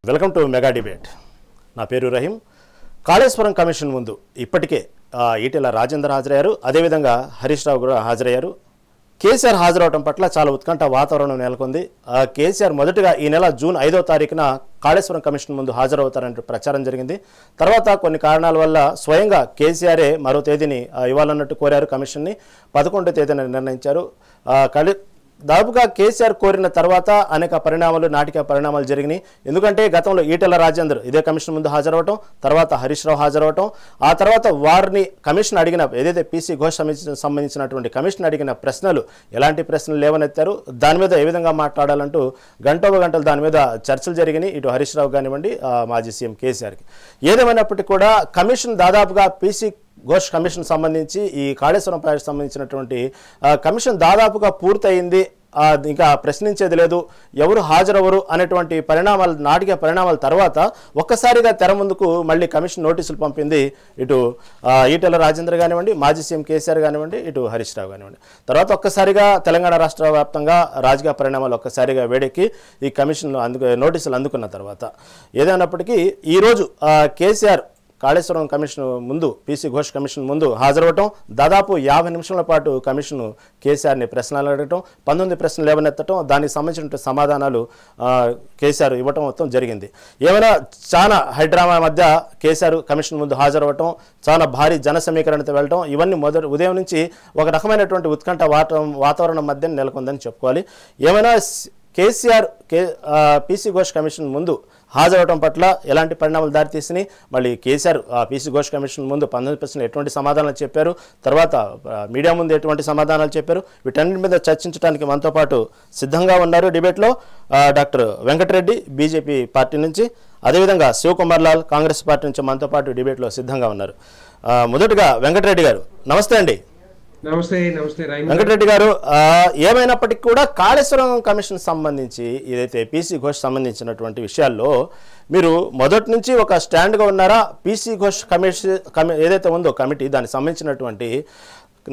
Welcome to mega debate. నా పేరు Rahim. Kaleshwaram commission ముందు ఇప్పటికే ఈటెల రాజేందర్ హాజరయ్యారు, అదేవిధంగా హరీష్ రావు కూడా హాజరయ్యారు. కేసీఆర్ హాజరవడం పట్ల చాలా ఉత్కంఠ వాతావరణం నెలకొంది. కేసీఆర్ మొదటగా ఈ నెల జూన్ 5వ తారీఖున కాళేశ్వరం కమిషన్ ముందు హాజరవుతారంటూ ప్రచారం జరిగింది. తర్వాత కొన్ని కారణాల వల్ల స్వయంగా కేసీఆరే మరో తేదీని ఇవ్వాలన్నట్టు కోరారు. కమిషన్ని 11వ తేదీన నిర్ణయించారు. దాదాపుగా కేసీఆర్ కోరిన తర్వాత అనేక నాటిక పరిణామాలు జరిగినాయి. ఎందుకంటే గతంలో ఈటెల రాజేందర్ ఇదే కమిషన్ ముందు హాజరవటం, తర్వాత హరీష్ రావు హాజరవటం, ఆ తర్వాత వారిని కమిషన్ అడిగిన ఏదైతే పీసీ ఘోష్ సంబంధించినటువంటి కమిషన్ అడిగిన ప్రశ్నలు ఎలాంటి ప్రశ్నలు లేవనెత్తారు, దాని మీద ఏ విధంగా మాట్లాడాలంటూ గంటలు దాని మీద చర్చలు జరిగినాయి. ఇటు హరీష్ రావు కానివ్వండి, మాజీ సీఎం కేసీఆర్కి. ఏదేమైనప్పటికీ కూడా కమిషన్ దాదాపుగా పీసీ ఘోష్ కమిషన్ సంబంధించి ఈ కాళేశ్వరం ప్రాజెక్టు సంబంధించినటువంటి కమిషన్ దాదాపుగా పూర్తయింది. ఇంకా ప్రశ్నించేది లేదు, ఎవరు హాజరవరు అనేటువంటి నాటిక పరిణామాల తర్వాత ఒక్కసారిగా తెర ముందుకు మళ్ళీ కమిషన్ నోటీసులు పంపింది. ఇటు ఈటెల రాజేందర్ కానివ్వండి, మాజీ సీఎం కేసీఆర్ కానివ్వండి, ఇటు హరీష్ రావు కానివ్వండి. తర్వాత ఒక్కసారిగా తెలంగాణ రాష్ట్ర వ్యాప్తంగా రాజకీయ పరిణామాలు ఒక్కసారిగా వేడెక్కి ఈ కమిషన్ నోటీసులు అందుకున్న తర్వాత ఏదైనప్పటికీ ఈరోజు కేసీఆర్ కాళేశ్వరం కమిషన్ ముందు, పీసీ ఘోష్ కమిషన్ ముందు హాజరవటం, దాదాపు 50 నిమిషాల పాటు కమిషన్ కేసీఆర్ని ప్రశ్నలు అడగటం, 19 ప్రశ్నలు లేవనెత్తటం, దానికి సంబంధించిన సమాధానాలు కేసీఆర్ ఇవ్వటం మొత్తం జరిగింది. ఏమైనా చాలా హైడ్రామా మధ్య కేసీఆర్ కమిషన్ ముందు హాజరవటం, చాలా భారీ జన సమీకరణతో వెళ్ళటం, ఇవన్నీ ఉదయం నుంచి ఒక రకమైనటువంటి ఉత్కంఠ వాతావరణం మధ్య నెలకొందని చెప్పుకోవాలి. ఏమైనా కేసీఆర్ పీసీ ఘోష్ కమిషన్ ముందు హాజరవడం పట్ల ఎలాంటి పరిణామాలు దారితీసినాయి, మళ్ళీ కేసీఆర్ పీసీ ఘోష్ కమిషన్ ముందు 19% ఎటువంటి సమాధానాలు చెప్పారు, తర్వాత మీడియా ముందు ఎటువంటి సమాధానాలు చెప్పారు, వీటన్నిటి మీద చర్చించడానికి మనతో పాటు సిద్ధంగా ఉన్నారు డిబేట్లో డాక్టర్ వెంకటరెడ్డి బీజేపీ పార్టీ నుంచి, అదేవిధంగా శివకుమార్ లాల్ కాంగ్రెస్ పార్టీ నుంచి మనతో పాటు డిబేట్లో సిద్ధంగా ఉన్నారు. మొదటగా వెంకటరెడ్డి గారు నమస్తే అండి. నమస్తే. వెంకటరెడ్డి గారు, ఏమైనప్పటికీ కూడా కాళేశ్వరం కమిషన్ సంబంధించి ఏదైతే పీసీ ఘోష్ సంబంధించినటువంటి విషయాల్లో మీరు మొదటి నుంచి ఒక స్టాండ్గా ఉన్నారా? పీసీ ఘోష్ కమిషన్ ఏదైతే ఉందో కమిటీ, దానికి సంబంధించినటువంటి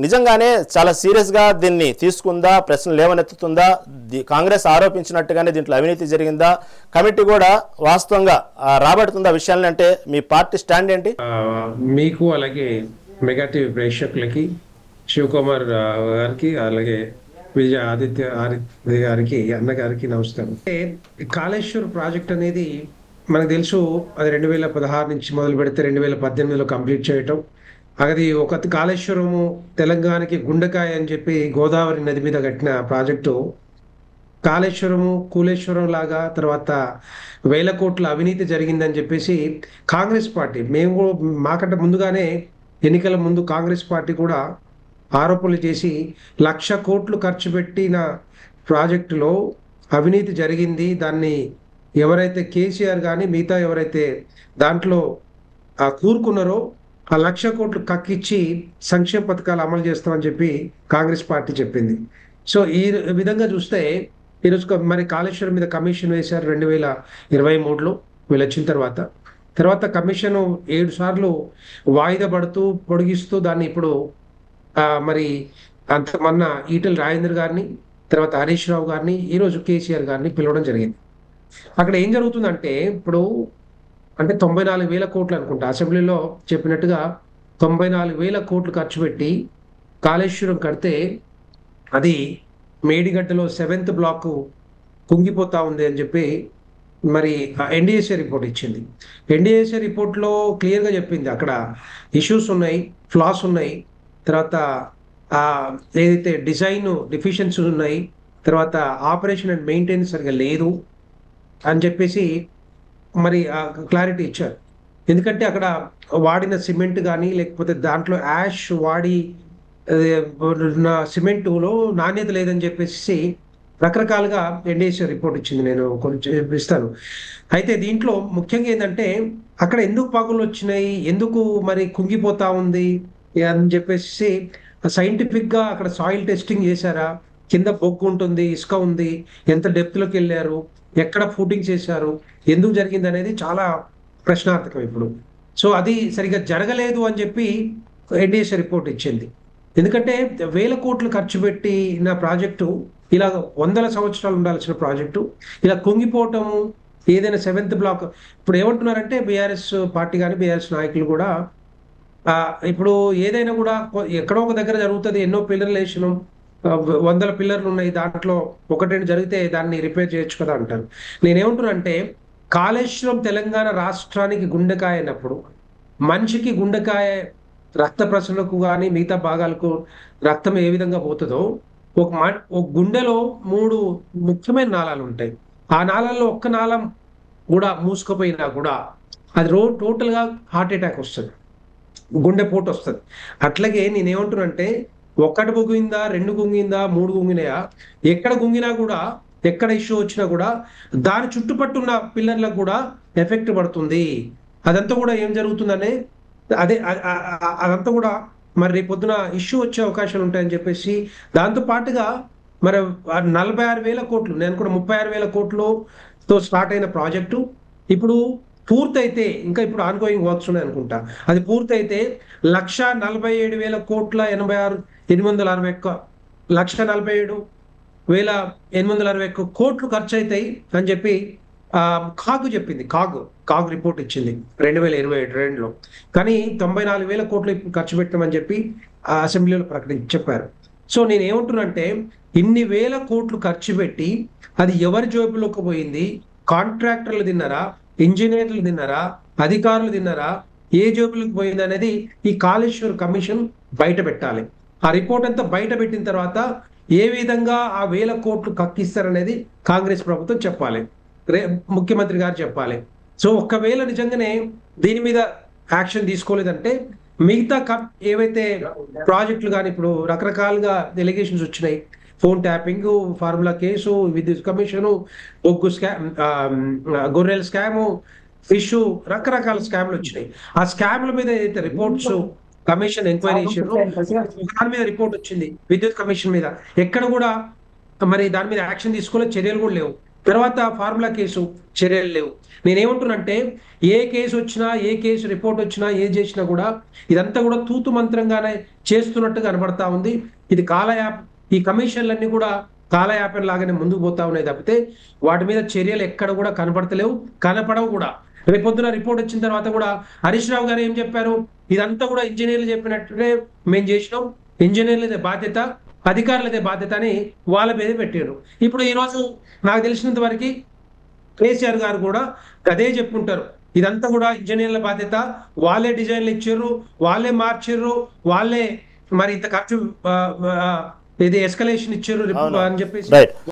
నిజంగానే చాలా సీరియస్గా దీన్ని తీసుకుందా, ప్రశ్నలు లేవనెత్తుతుందా, కాంగ్రెస్ ఆరోపించినట్టుగానే దీంట్లో అవినీతి జరిగిందా, కమిటీ కూడా వాస్తవంగా రాబడుతుందా విషయాలని, అంటే మీ పార్టీ స్టాండ్ ఏంటి? మీకు అలాగే మెగా టీవీ ప్రేక్షకులకి, శివకుమార్ గారికి, అలాగే విజయ ఆదిత్య గారికి, అన్నగారికి నమస్కారం. కాళేశ్వర్ ప్రాజెక్ట్ అనేది మనకు తెలుసు, అది 2016 నుంచి మొదలు పెడితే 2018లో కంప్లీట్ చేయటం. అది ఒక కాళేశ్వరము తెలంగాణకి గుండెకాయ అని చెప్పి గోదావరి నది మీద కట్టిన ప్రాజెక్టు కాళేశ్వరము కూలేశ్వరం లాగా తర్వాత 1000 కోట్ల అవినీతి జరిగిందని చెప్పేసి కాంగ్రెస్ పార్టీ, మేము మాకంటే ముందుగానే ఎన్నికల ముందు కాంగ్రెస్ పార్టీ కూడా ఆరోపణలు చేసి 1,00,000 కోట్లు ఖర్చు పెట్టిన ప్రాజెక్టులో అవినీతి జరిగింది, దాన్ని ఎవరైతే కేసీఆర్ కానీ మిగతా ఎవరైతే దాంట్లో కూరుకున్నారో ఆ 1,00,000 కోట్లు కక్కిచ్చి సంక్షేమ పథకాలు అమలు చేస్తామని చెప్పి కాంగ్రెస్ పార్టీ చెప్పింది. సో ఈ విధంగా చూస్తే ఈరోజు మరి కాళేశ్వరం మీద కమిషన్ వేశారు 2023లో. వీళ్ళు వచ్చిన తర్వాత కమిషన్ 7 సార్లు వాయిదా పడుతూ పొడిగిస్తూ దాన్ని ఇప్పుడు మరి మొన్న ఈటెల రాజేందర్ గారిని, తర్వాత హరీష్ రావు గారిని, ఈరోజు కేసీఆర్ గారిని పిలవడం జరిగింది. అక్కడ ఏం జరుగుతుందంటే ఇప్పుడు అంటే 94,000 కోట్లు అనుకుంటా, అసెంబ్లీలో చెప్పినట్టుగా 94,000 కోట్లు ఖర్చు పెట్టి కాళేశ్వరం కడితే అది మేడిగడ్డలో 7th బ్లాక్ కుంగిపోతా ఉంది అని చెప్పి మరి ఎన్డీఏసీ రిపోర్ట్ ఇచ్చింది. ఎన్డీఏసీ రిపోర్ట్లో క్లియర్గా చెప్పింది అక్కడ ఇష్యూస్ ఉన్నాయి, ఫ్లాస్ ఉన్నాయి, తర్వాత ఏదైతే డిజైన్ డెఫిషియన్సీస్ ఉన్నాయి, తర్వాత ఆపరేషన్ అండ్ మెయింటెనెన్స్ సరిగా లేదు అని చెప్పేసి మరి క్లారిటీ ఇచ్చారు. ఎందుకంటే అక్కడ వాడిన సిమెంట్ కానీ లేకపోతే దాంట్లో యాష్ వాడి సిమెంటులో నాణ్యత లేదని చెప్పేసి రకరకాలుగా ఎన్డీఏసీ రిపోర్ట్ ఇచ్చింది. నేను కొంచెం ఇస్తాను. అయితే దీంట్లో ముఖ్యంగా ఏంటంటే అక్కడ ఎందుకు పగులు వచ్చినాయి, ఎందుకు మరి కుంగిపోతా ఉంది అని చెప్పేసి సైంటిఫిక్గా అక్కడ సాయిల్ టెస్టింగ్ చేశారా, కింద బొగ్గు ఉంటుంది, ఇసుక ఉంది, ఎంత డెప్త్లోకి వెళ్ళారు, ఎక్కడ ఫూటింగ్ చేశారు, ఎందుకు జరిగింది అనేది చాలా ప్రశ్నార్థకం ఇప్పుడు. సో అది సరిగా జరగలేదు అని చెప్పి ఎన్డీఏసీ రిపోర్ట్ ఇచ్చింది. ఎందుకంటే 1000 కోట్లు ఖర్చు పెట్టిన ప్రాజెక్టు, ఇలా 100 సంవత్సరాలు ఉండాల్సిన ప్రాజెక్టు ఇలా కుంగిపోవటము, ఏదైనా 7th బ్లాక్ ఇప్పుడు ఏమంటున్నారంటే బీఆర్ఎస్ పార్టీ కానీ బీఆర్ఎస్ నాయకులు కూడా ఇప్పుడు ఏదైనా కూడా ఎక్కడో ఒక దగ్గర జరుగుతుంది, ఎన్నో పిల్లర్లు వేసినాం, వందల పిల్లర్లు ఉన్నాయి, దాంట్లో ఒకటి రెండు జరిగితే దాన్ని రిపేర్ చేయొచ్చు కదా అంటారు. నేనేమంటున్నా అంటే కాళేశ్వరం తెలంగాణ రాష్ట్రానికి గుండెకాయ అయినప్పుడు మనిషికి గుండెకాయ రక్త ప్రసరణకు కానీ మిగతా భాగాలకు రక్తం ఏ విధంగా పోతుందో ఒక గుండెలో 3 ముఖ్యమైన నాళాలు ఉంటాయి. ఆ నాళాల్లో ఒక్క నాళం కూడా మూసుకుపోయినా కూడా అది టోటల్ గా హార్ట్ అటాక్ వస్తుంది, గుండెపోటు వస్తుంది. అట్లాగే నేనేమంటున్నానంటే ఒకటి గుంగిందా, 2 గుంగిందా, 3 గుంగినాయా, ఎక్కడ గుంగినా కూడా ఎక్కడ ఇష్యూ వచ్చినా కూడా దాని చుట్టుపట్టున్న పిల్లర్లకు కూడా ఎఫెక్ట్ పడుతుంది. అదంతా కూడా ఏం జరుగుతుందనే అదంతా కూడా మరి రేపు పొద్దున ఇష్యూ వచ్చే అవకాశాలు ఉంటాయని చెప్పేసి దాంతో పాటుగా మరి 46,000 కోట్లు, నేను కూడా 36,000 కోట్లతో స్టార్ట్ అయిన ప్రాజెక్టు ఇప్పుడు పూర్తయితే, ఇంకా ఇప్పుడు ఆన్గోయింగ్ వర్క్స్ ఉన్నాయి అనుకుంటా, అది పూర్తయితే 1,47,000 కోట్ల 1,47,861 కోట్లు ఖర్చు అవుతాయి అని చెప్పి కాగు చెప్పింది. కాగు రిపోర్ట్ ఇచ్చింది 2022లో. కానీ 94,000 కోట్లు ఖర్చు పెట్టామని చెప్పి అసెంబ్లీలో చెప్పారు. సో నేను ఏమంటున్నానంటే ఇన్ని వేల కోట్లు ఖర్చు పెట్టి అది ఎవరి జోబులోకి పోయింది, కాంట్రాక్టర్లు తిన్నారా, ఇంజనీర్లు తిన్నారా, అధికారులు తిన్నారా, ఏ జోబులకు పోయింది అనేది ఈ కాళేశ్వర్ కమిషన్ బయట పెట్టాలి. ఆ రిపోర్ట్ అంతా బయట పెట్టిన తర్వాత ఏ విధంగా ఆ 1,000 కోట్లు కక్కిస్తారనేది కాంగ్రెస్ ప్రభుత్వం చెప్పాలి, ముఖ్యమంత్రి గారు చెప్పాలి. సో ఒకవేళ నిజంగానే దీని మీద యాక్షన్ తీసుకోలేదంటే మిగతా ఏవైతే ప్రాజెక్టులు కానీ ఇప్పుడు రకరకాలుగా ఎలిగేషన్స్ వచ్చినాయి, ఫోన్ ట్యాపింగ్, ఫార్ములా కేసు, విద్యుత్ కమిషను, బొగ్గు స్కామ్, గొర్రెల స్కాము, ఫిష్, రకరకాల స్కామ్లు వచ్చినాయి. ఆ స్కామ్ల మీద ఏదైతే రిపోర్ట్స్ కమిషన్ ఎంక్వైరీ చేసారు, దాని మీద రిపోర్ట్ వచ్చింది విద్యుత్ కమిషన్ మీద, ఎక్కడ కూడా మరి దాని మీద యాక్షన్ తీసుకోలేదు, చర్యలు కూడా లేవు. తర్వాత ఫార్ములా కేసు చర్యలు లేవు. నేనేమంటున్నానంటే ఏ కేసు వచ్చినా, ఏ కేసు రిపోర్ట్ వచ్చినా, ఏం చేసినా కూడా ఇదంతా కూడా తూతు మంత్రంగానే చేస్తున్నట్టు కనబడతా ఉంది. ఇది ఈ కమిషన్లన్నీ కూడా కాలయాపన లాగానే ముందుకు పోతా ఉన్నాయి తప్పితే వాటి మీద చర్యలు ఎక్కడ కూడా కనపడతలేవు, కనపడవు కూడా. రేపొద్దున రిపోర్ట్ వచ్చిన తర్వాత కూడా హరీష్ రావు గారు ఏం చెప్పారు, ఇదంతా కూడా ఇంజనీర్లు చెప్పినట్టునే మేము చేసినాం, ఇంజనీర్లదే బాధ్యత, అధికారులదే బాధ్యత అని వాళ్ళ మీద పెట్టారు. ఇప్పుడు ఈరోజు నాకు తెలిసినంత వరకు కేసీఆర్ గారు కూడా అదే చెప్పుకుంటారు, ఇదంతా కూడా ఇంజనీర్ల బాధ్యత, వాళ్ళే డిజైన్లు ఇచ్చారు, వాళ్ళే మార్చారు, వాళ్ళే మరి ఇంత ఖర్చు ఇది ఎస్కలేషన్ ఇచ్చారు అని చెప్పేసి